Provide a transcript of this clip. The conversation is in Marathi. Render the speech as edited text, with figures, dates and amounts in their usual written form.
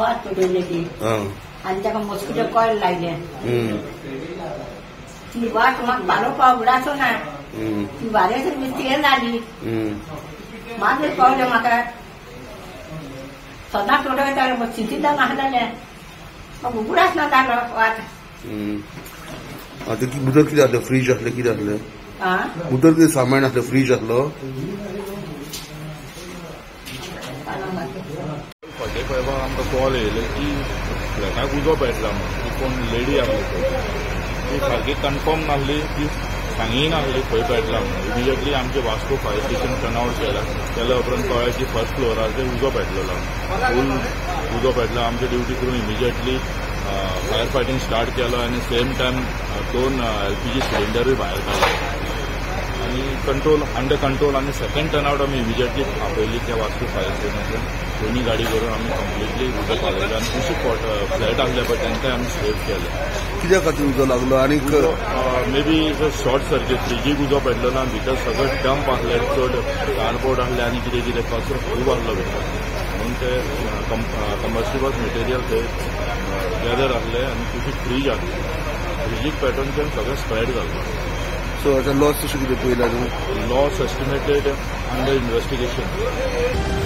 वाज पेटयले ती आनी ताका मॉस्किटो कॉयल लायले ती वाट म्हाका बारोवपा उगडाचो ना ती वारेसर मिस्त्री जाली मागीर कळ्ळें म्हाका सदांच उडयताले चिंतिता नासलेले म्हाका उगडाच ना जालो वाट आता भितर कितें आसलें फ्रीज आसलें कितें आसलें भितर कितें सामान आसलें फ्रीज आसलो फाटे पळयपाक आमकां कॉल येयले की फ्लॅटाक उजो पेटला म्हणून ती कोण लेडी आसली ती सारकी कन्फर्म नासली ती सांगी नासली खंय पेटला म्हणून इमिजिएटली आमचे Vasco fire station turn out केल्या उपरांत कळ्ळें की फर्स्ट फ्लोरार ते उजो पेटलेलो फूल उजो पेटला आमचे ड्युटी करून इमिजिएटली फायर फायटिंग स्टार्ट केलो आनी सेम टायम 2 LPG सिलिंडरूय भायर काडले आनी कंट्रोल अंडर कंट्रोल आनी सेकंड टर्न आउट आमी इमिजिएटली आपयली त्या वास्को फायर स्टेशनाच्यान दोन्ही गाडी करून आमी कंप्लिटली उजो पावयले आनी दुसरे फ्लॅट आसले पळय तांकांय आमी सेव केले कित्या खातीर उजो लागलो आनी मे बी शॉर्ट सर्कीट फ्रिजीक उजो पेटलेलो आनी भितर सगळें डंप आसले चड कार्डबोर्ड आसले आनी कितें कितें कचरो खूब आसलो भितर म्हणून ते कंबस्टिबल मटेरियल ते गॅदर आसले आनी तुजी फ्रीज आसली फ्रिजीक पेटोवन सगळें स्प्रेड जाल्लो सो आता लॉस कशें कितें पयला न्हू लॉस एस्टिमेटेड अंडर इन्वेस्टिगेशन